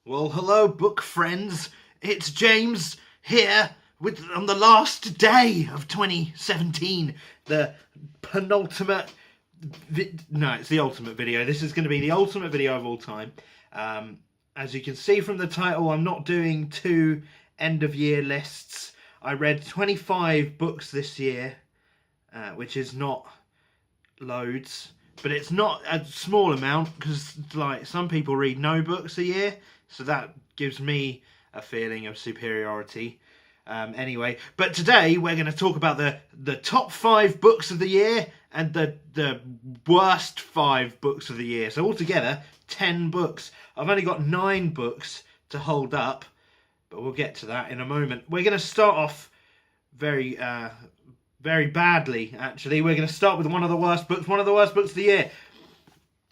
Well, hello, book friends. It's James here on the last day of 2017, the penultimate. No, it's the ultimate video. This is going to be the ultimate video of all time. As you can see from the title, I'm not doing two end of year lists. I read 25 books this year, which is not loads, but it's not a small amount because, like, some people read no books a year. So that gives me a feeling of superiority. Anyway, but today we're going to talk about the top 5 books of the year and the worst 5 books of the year. So altogether, 10 books. I've only got 9 books to hold up, but we'll get to that in a moment. We're going to start off very badly, actually. We're going to start with one of the worst books of the year.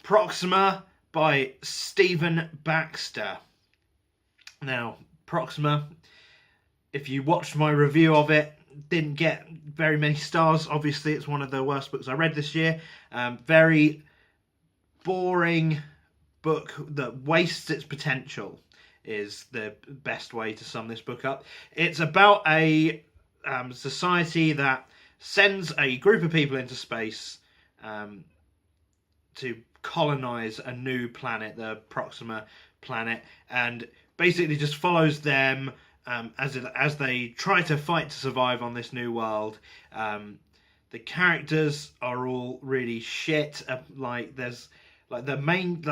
Proxima by Stephen Baxter. Now, Proxima, if you watched my review of it, didn't get very many stars. Obviously, it's one of the worst books I read this year. Very boring book that wastes its potential is the best way to sum this book up. It's about a society that sends a group of people into space to colonize a new planet, the Proxima planet, and basically just follows them as they try to fight to survive on this new world. The characters are all really shit. There's like the main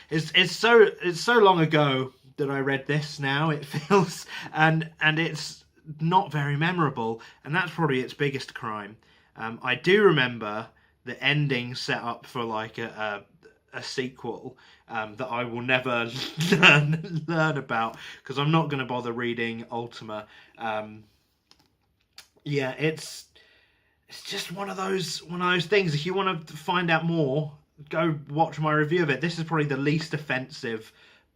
it's so long ago that I read this now, it feels, and it's not very memorable, and that's probably its biggest crime. I do remember the ending set up for like a sequel that I will never learn about because I'm not going to bother reading Ultima. Yeah, it's just one of those things. If you want to find out more, go watch my review of it. This is probably the least offensive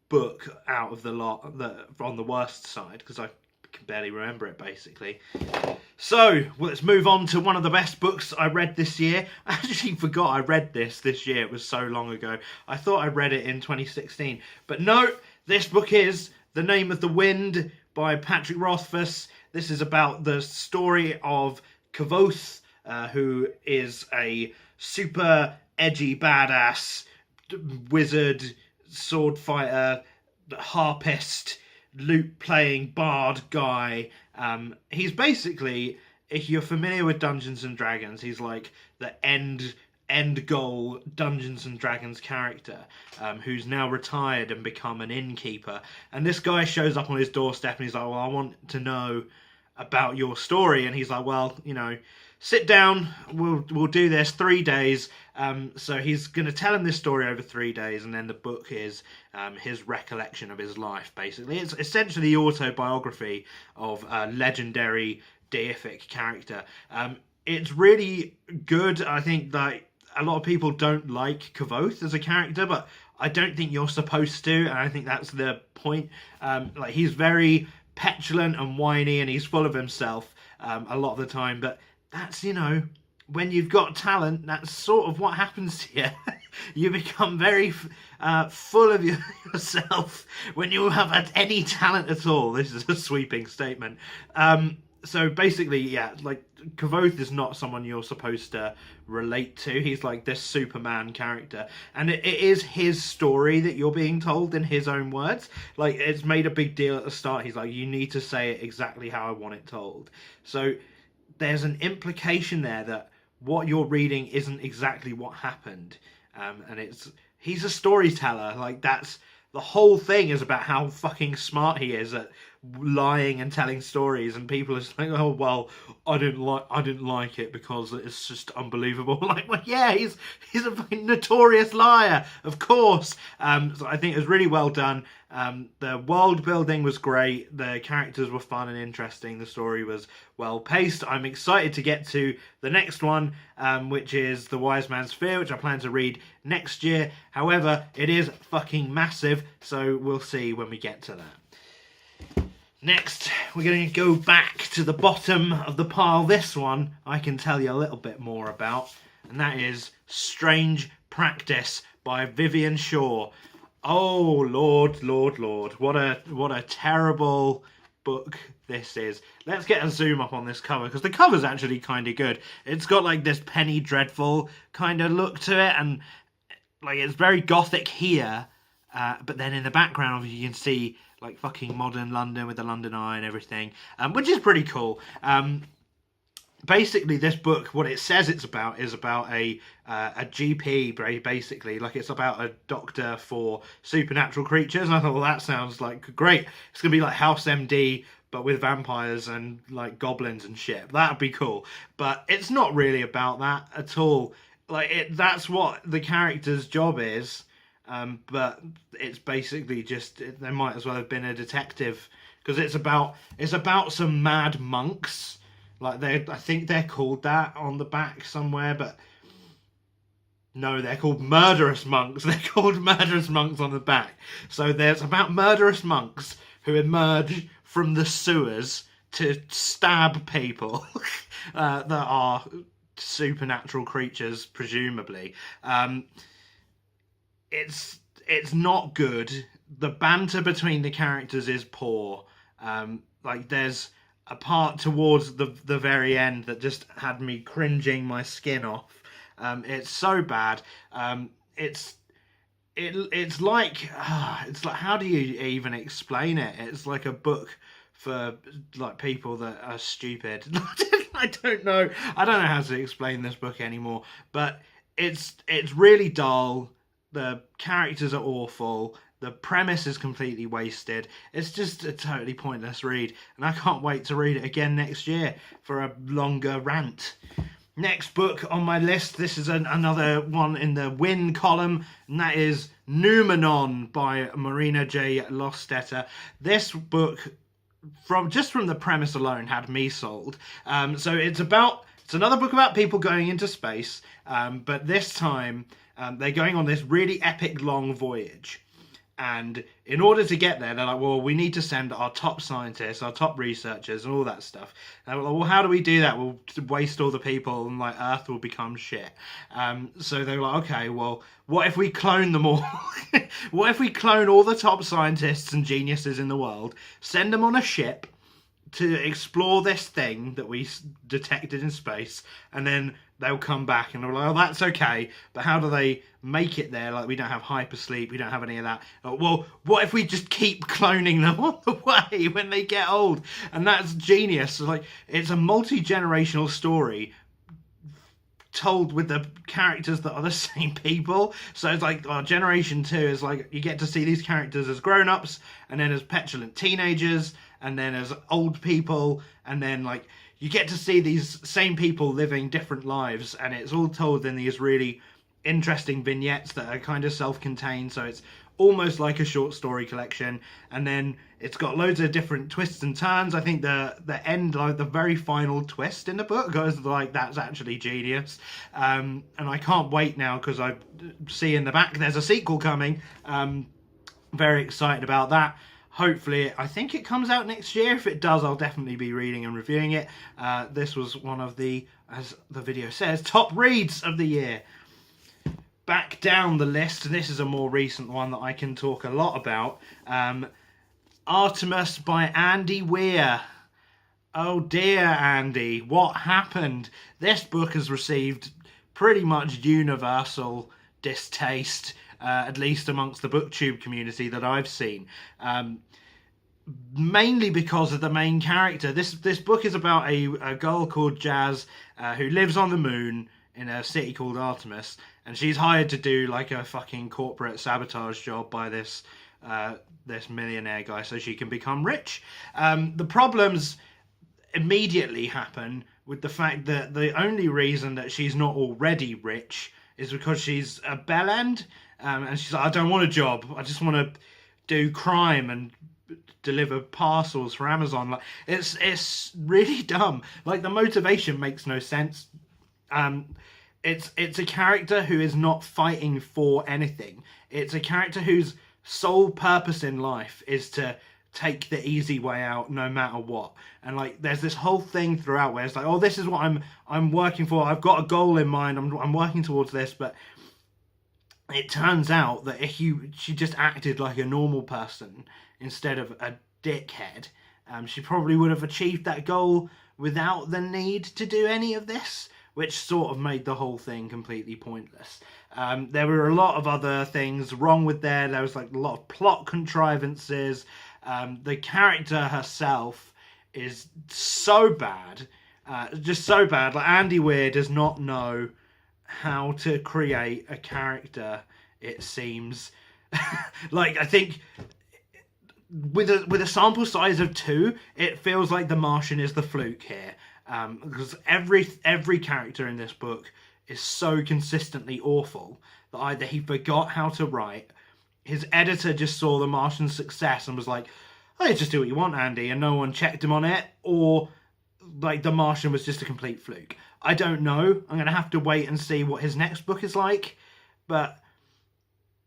book out of the lot, on the worst side, because I can barely remember it, basically. So let's move on to one of the best books I read this year. I actually forgot I read this year. It was so long ago. I thought I read it in 2016, but no, this book is The Name of the Wind by Patrick Rothfuss. This is about the story of Kvothe, who is a super edgy badass wizard, sword fighter, harpist, lute playing bard guy. He's basically, if you're familiar with Dungeons and Dragons, he's like the end goal Dungeons and Dragons character, who's now retired and become an innkeeper. And this guy shows up on his doorstep and he's like, well, I want to know about your story. And he's like, well, sit down, we'll do this 3 days. So he's going to tell him this story over 3 days, and then the book is his recollection of his life, basically. It's essentially the autobiography of a legendary deific character. It's really good. I think that a lot of people don't like Kvothe as a character, but I don't think you're supposed to, and I think that's the point. He's very petulant and whiny, and he's full of himself a lot of the time, but that's, when you've got talent, that's sort of what happens to you. You become very full of yourself when you have had any talent at all. This is a sweeping statement. So basically, yeah, like, Kvothe is not someone you're supposed to relate to. He's like this Superman character, and it is his story that you're being told in his own words. Like, it's made a big deal at the start. He's like, you need to say it exactly how I want it told. So there's an implication there that what you're reading isn't exactly what happened, and he's a storyteller. Like, that's the whole thing, is about how fucking smart he is at lying and telling stories, and people are just like, oh well, I didn't like it because it's just unbelievable. Like, well, yeah, he's a fucking notorious liar, of course. So I think it was really well done. The world building was great, the characters were fun and interesting, the story was well paced. I'm excited to get to the next one, which is The Wise Man's Fear, which I plan to read next year. However, it is fucking massive, so we'll see when we get to that. Next, we're going to go back to the bottom of the pile. This one I can tell you a little bit more about, and that is Strange Practice by Vivian Shaw. Oh Lord, Lord, Lord! What a terrible book this is. Let's get a zoom up on this cover because the cover's actually kind of good. It's got like this Penny Dreadful kind of look to it, and like it's very gothic here, but then in the background you can see like fucking modern London with the London Eye and everything, which is pretty cool. Basically, this book, what it says it's about is about a GP, basically. Like, it's about a doctor for supernatural creatures. And I thought, well, that sounds like great. It's going to be like House MD, but with vampires and like goblins and shit. That'd be cool. But it's not really about that at all. Like, that's what the character's job is. But it's basically just, they might as well have been a detective. Because it's about some mad monks. Like, I think they're called that on the back somewhere, but no, they're called murderous monks. They're called murderous monks on the back. So there's about murderous monks who emerge from the sewers to stab people that are supernatural creatures, presumably. It's not good. The banter between the characters is poor. Like, there's a part towards the very end that just had me cringing my skin off. It's so bad. It's like how do you even explain it? It's like a book for like people that are stupid. I don't know how to explain this book anymore, but it's really dull. The characters are awful. The premise is completely wasted. It's just a totally pointless read, and I can't wait to read it again next year for a longer rant. Next book on my list, this is another one in the win column, and that is Noumenon by Marina J. Lostetter. This book, from the premise alone, had me sold. So it's another book about people going into space, but this time they're going on this really epic long voyage. And in order to get there, they're like, well, we need to send our top scientists, our top researchers, and all that stuff. And they're like, well, how do we do that? We'll waste all the people, and like Earth will become shit. So they're like, okay, well, what if we clone them all? What if we clone all the top scientists and geniuses in the world, send them on a ship to explore this thing that we detected in space, and then they'll come back and they're like, oh, that's okay, but how do they make it there? Like, we don't have hypersleep, we don't have any of that. Well, what if we just keep cloning them on the way when they get old? And that's genius. Like, it's a multi-generational story told with the characters that are the same people. So it's like, generation 2 is like, you get to see these characters as grown-ups, and then as petulant teenagers, and then as old people, and then like you get to see these same people living different lives, and it's all told in these really interesting vignettes that are kind of self-contained, so it's almost like a short story collection. And then it's got loads of different twists and turns. I think the end, like the very final twist in the book, goes like, that's actually genius. And I can't wait now, because I see in the back there's a sequel coming. Very excited about that. Hopefully, I think it comes out next year. If it does, I'll definitely be reading and reviewing it. This was one of the, as the video says, top reads of the year. Back down the list, this is a more recent one that I can talk a lot about. Artemis by Andy Weir. Oh dear, Andy, what happened? This book has received pretty much universal distaste, at least amongst the booktube community that I've seen. Mainly because of the main character. This book is about a girl called Jazz who lives on the moon in a city called Artemis, and she's hired to do like a fucking corporate sabotage job by this millionaire guy so she can become rich. The problems immediately happen with the fact that the only reason that she's not already rich is because she's a bellend, and she's like, I don't want a job, I just want to do crime and deliver parcels for Amazon. Like, it's really dumb. Like, the motivation makes no sense. It's a character who is not fighting for anything. It's a character whose sole purpose in life is to take the easy way out no matter what. And like, there's this whole thing throughout where it's like, oh, this is what I'm working for. I've got a goal in mind. I'm working towards this, but it turns out that if she just acted like a normal person instead of a dickhead, she probably would have achieved that goal without the need to do any of this, which sort of made the whole thing completely pointless. There were a lot of other things wrong with there. There was like a lot of plot contrivances. The character herself is so bad, just so bad. Like, Andy Weir does not know how to create a character, it seems. Like, I think with a sample size of 2, it feels like The Martian is the fluke here, because every character in this book is so consistently awful that either he forgot how to write, his editor just saw The Martian's success and was like, "Oh, just do what you want, Andy," and no one checked him on it, or like The Martian was just a complete fluke. I don't know. I'm gonna have to wait and see what his next book is like, but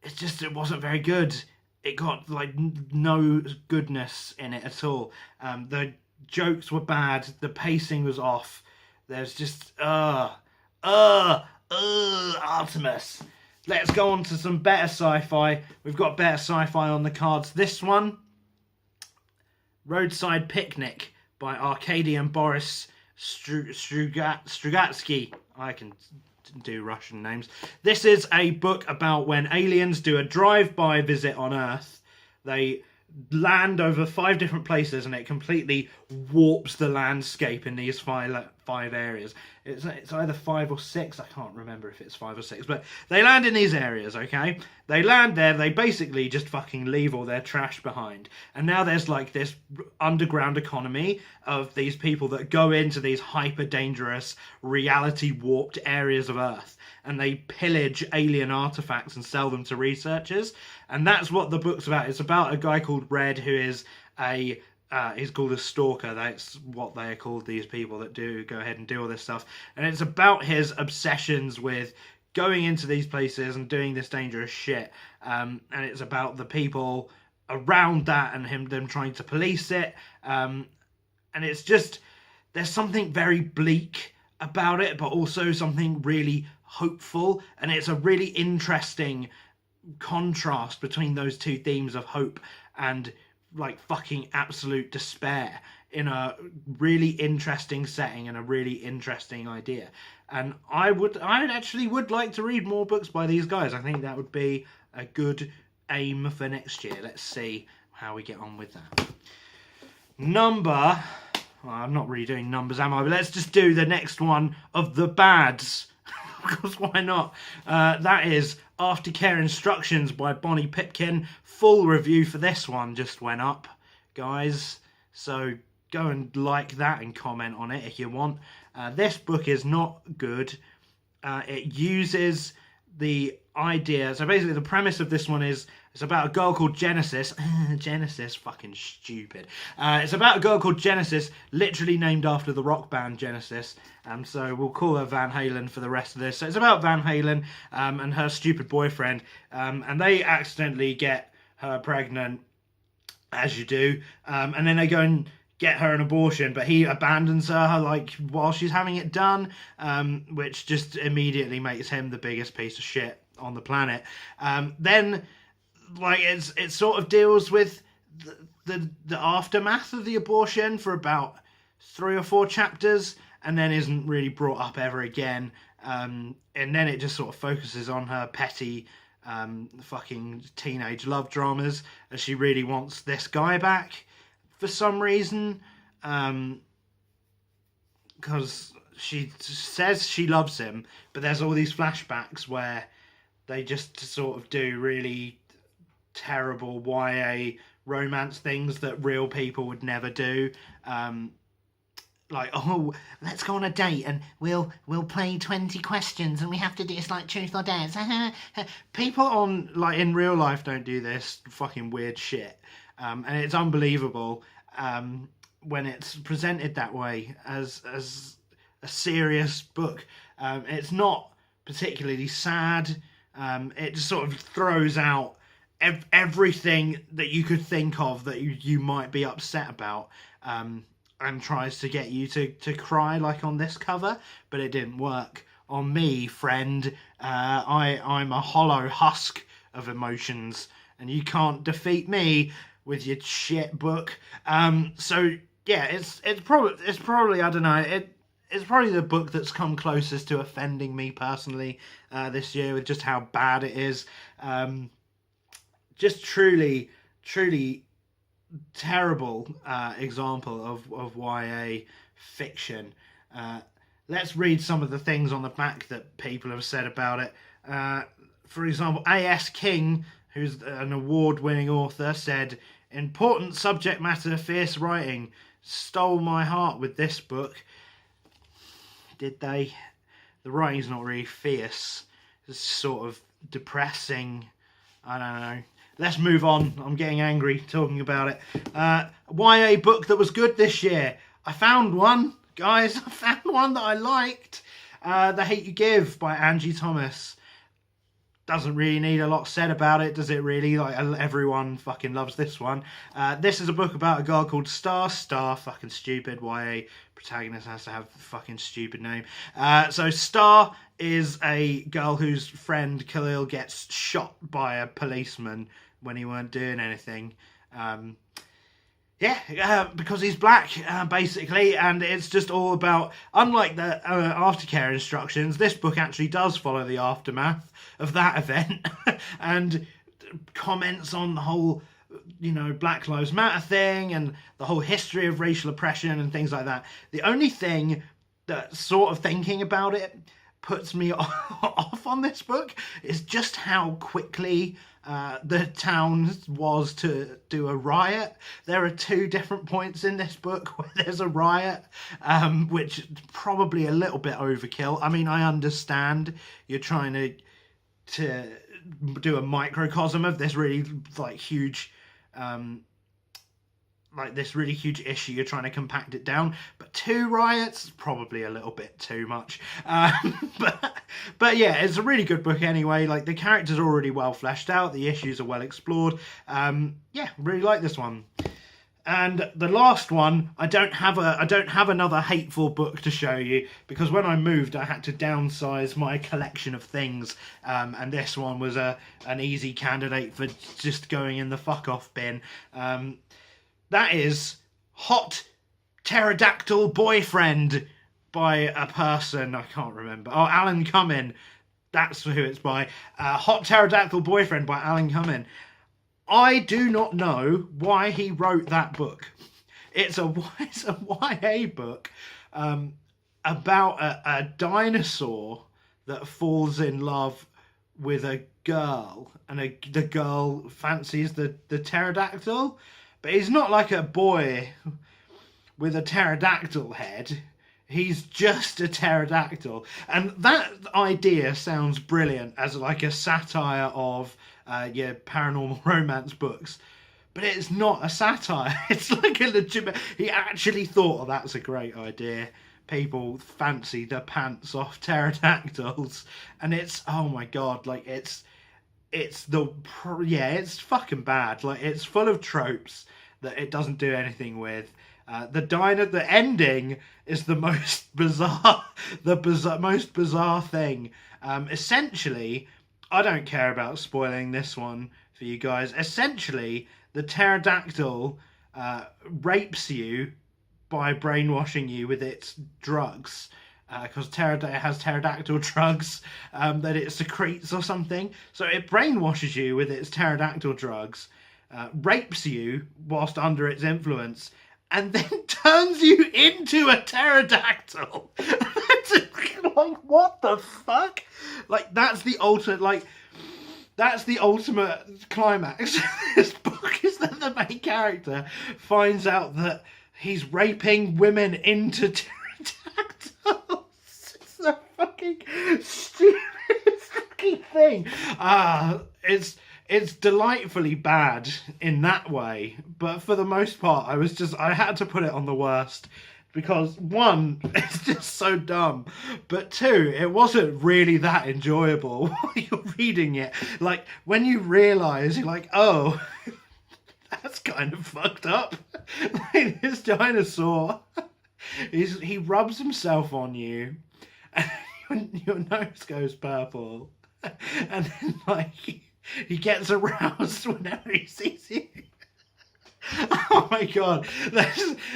it wasn't very good. It got like no goodness in it at all. The jokes were bad. The pacing was off. There's just Artemis. Let's go on to some better sci-fi. We've got better sci-fi on the cards. This one, Roadside Picnic by Arkady Boris Strugatsky. I can do Russian names. This is a book about when aliens do a drive-by visit on Earth. They land over 5 different places and it completely warps the landscape in these five areas. It's either 5 or 6. I can't remember if it's 5 or 6, but they land in these areas, okay? They land there, they basically just fucking leave all their trash behind. And now there's like this underground economy of these people that go into these hyper dangerous reality warped areas of Earth, and they pillage alien artifacts and sell them to researchers. And that's what the book's about. It's about a guy called Red, who is he's called a stalker. That's what they're called, these people that do go ahead and do all this stuff. And it's about his obsessions with going into these places and doing this dangerous shit. And it's about the people around that and them trying to police it. And it's just, there's something very bleak about it, but also something really hopeful. And it's a really interesting contrast between those two themes of hope and like fucking absolute despair in a really interesting setting and a really interesting idea. And I actually would like to read more books by these guys. I think that would be a good aim for next year. Let's see how we get on with that. Well, I'm not really doing numbers, am I? But let's just do the next one of the bads. Because why not? That is Aftercare Instructions by Bonnie Pipkin. Full review for this one just went up, guys. So go and like that and comment on it if you want. This book is not good. It uses the idea. So basically the premise of this one is it's about a girl called Genesis. Genesis, fucking stupid. It's about a girl called Genesis, literally named after the rock band Genesis. So we'll call her Van Halen for the rest of this. So it's about Van Halen and her stupid boyfriend. And they accidentally get her pregnant, as you do. And then they go and get her an abortion, but he abandons her like while she's having it done, which just immediately makes him the biggest piece of shit on the planet. Then like it sort of deals with the aftermath of the abortion for about 3 or 4 chapters, and then isn't really brought up ever again. And then it just sort of focuses on her petty fucking teenage love dramas, as she really wants this guy back for some reason, because she says she loves him, but there's all these flashbacks where they just sort of do really terrible YA romance things that real people would never do. Like, oh, let's go on a date and we'll play 20 questions and we have to do it's like truth or dare. People on like in real life don't do this fucking weird shit, and it's unbelievable when it's presented that way as a serious book. It's not particularly sad. It just sort of throws out everything that you could think of that you might be upset about, and tries to get you to cry like on this cover, but it didn't work. on me, friend. I'm a hollow husk of emotions, and you can't defeat me with your shit book. So yeah, it's probably I don't know it's probably the book that's come closest to offending me personally this year with just how bad it is. Just truly terrible example of YA fiction. Let's read some of the things on the back that people have said about it. For example, A.S. King, who's an award-winning author, said, "Important subject matter, fierce writing. Stole my heart with this book." Did they? The writing's not really fierce. It's sort of depressing. I don't know. Let's move on. I'm getting angry talking about it. YA book that was good this year. I found one, guys. I found one that I liked. The Hate You Give by Angie Thomas. Doesn't really need a lot said about it, does it really? Like, everyone fucking loves this one. This is a book about a girl called Star. Star, fucking stupid. YA protagonist has to have a fucking stupid name. So Star is a girl whose friend Khalil gets shot by a policeman when he weren't doing anything. Because he's black, basically, and it's just all about, unlike the Aftercare Instructions, this book actually does follow the aftermath of that event and comments on the whole, Black Lives Matter thing and the whole history of racial oppression and things like that. The only thing that sort of thinking about it puts me off on this book is just how quickly the town was to do a riot. There are 2 different points in this book where there's a riot, which is probably a little bit overkill. I mean, I understand you're trying to do a microcosm of this really huge issue. You're trying to compact it down, but 2 riots, probably a little bit too much. But yeah, it's a really good book anyway. Like, the characters are already well fleshed out, the issues are well explored. Really like this one. And the last one, I don't have another hateful book to show you, because when I moved I had to downsize my collection of things, and this one was an easy candidate for just going in the fuck off bin. That is Hot Pterodactyl Boyfriend by a person, I can't remember. Oh, Alan Cumming. That's who it's by. Hot Pterodactyl Boyfriend by Alan Cumming. I do not know why he wrote that book. It's a YA book about a dinosaur that falls in love with a girl, and the girl fancies the pterodactyl. But he's not like a boy with a pterodactyl head. He's just a pterodactyl. And that idea sounds brilliant as like a satire of your paranormal romance books. But it's not a satire. It's like a legitimate... He actually thought, oh, that's a great idea. People fancy the pants off pterodactyls. And it's, oh my God, like it's fucking bad. Like, it's full of tropes that it doesn't do anything with. The ending is the most bizarre, most bizarre thing. Essentially, I don't care about spoiling this one for you guys. Essentially, the pterodactyl rapes you by brainwashing you with its drugs. Because it has pterodactyl drugs that it secretes or something. So it brainwashes you with its pterodactyl drugs, rapes you whilst under its influence, and then turns you into a pterodactyl. Like, what the fuck? Like, that's the ultimate climax. This book is that the main character finds out that he's raping women into pterodactyls. It's a fucking stupid fucking thing. It's delightfully bad in that way, but for the most part, I had to put it on the worst, because 1, it's just so dumb, but 2, it wasn't really that enjoyable while you're reading it. Like, when you realise, you're like, oh, that's kind of fucked up. Like, this dinosaur, he rubs himself on you, and your nose goes purple, and then like he gets aroused whenever he sees you. Oh my god,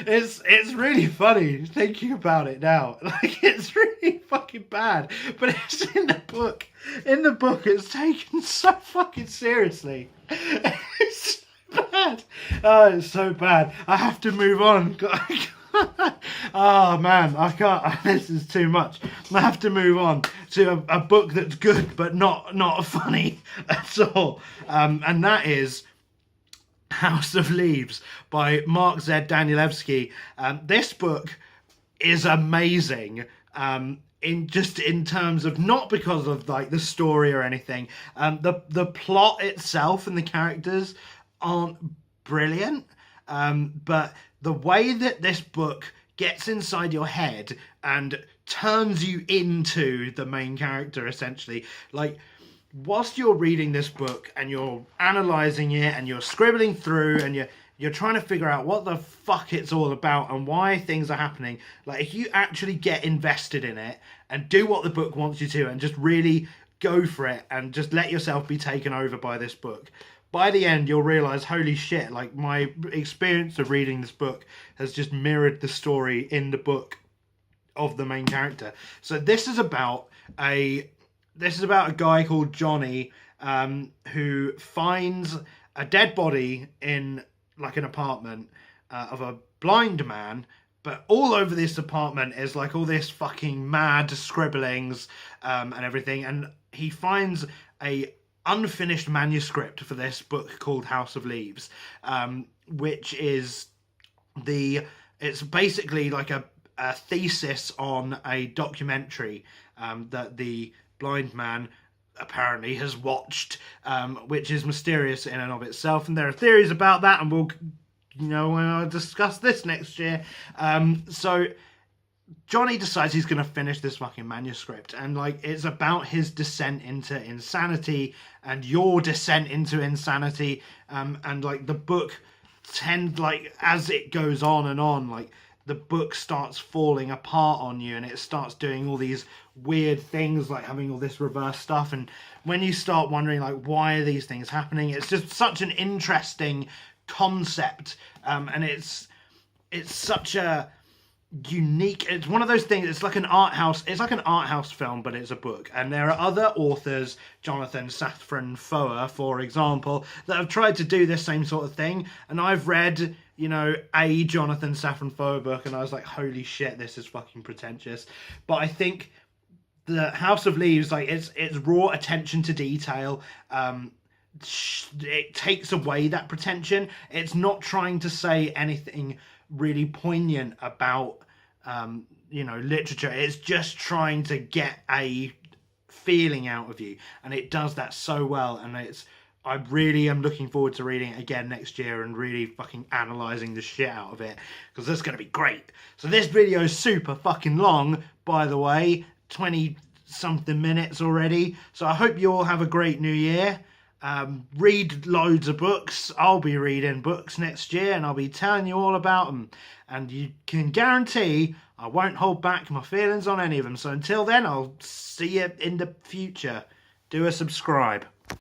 it's really funny thinking about it now. Like it's really fucking bad, but it's in the book. In the book, it's taken so fucking seriously. It's so bad. Oh, it's so bad. I have to move on. Oh man, I can't. This is too much. I have to move on to a book that's good but not funny at all, and that is House of Leaves by Mark Z. Danielewski. This book is amazing. In terms of, not because of like the story or anything. The plot itself and the characters aren't brilliant. But the way that this book gets inside your head and turns you into the main character, essentially, like, whilst you're reading this book and you're analysing it and you're scribbling through and you're trying to figure out what the fuck it's all about and why things are happening, like, if you actually get invested in it and do what the book wants you to and just really go for it and just let yourself be taken over by this book, by the end you'll realise, holy shit, like, my experience of reading this book has just mirrored the story in the book of the main character. So this is about a guy called Johnny, who finds a dead body in like an apartment of a blind man, but all over this apartment is like all this fucking mad scribblings and everything, and he finds a unfinished manuscript for this book called House of Leaves, which is it's basically like a thesis on a documentary that the blind man apparently has watched, which is mysterious in and of itself, and there are theories about that, and we'll discuss this next year. So Johnny decides he's going to finish this fucking manuscript, and like, it's about his descent into insanity and your descent into insanity, and like the book as it goes on and on, like, the book starts falling apart on you and it starts doing all these weird things, like having all this reverse stuff, and when you start wondering like, why are these things happening, it's just such an interesting concept, and it's such a unique, it's one of those things, it's like an art house film, but it's a book. And there are other authors, Jonathan Safran Foer for example, that have tried to do this same sort of thing, and I've read a Jonathan Safran Foer book and I was like, holy shit, this is fucking pretentious. But I think the House of Leaves, like, it's raw attention to detail. It takes away that pretension. It's not trying to say anything really poignant about literature. It's just trying to get a feeling out of you, and it does that so well. And I really am looking forward to reading it again next year and really fucking analysing the shit out of it, because that's going to be great. So this video is super fucking long, by the way, 20 something minutes already. So I hope you all have a great new year. Read loads of books. I'll be reading books next year and I'll be telling you all about them, and you can guarantee I won't hold back my feelings on any of them. So until then, I'll see you in the future. Do a subscribe.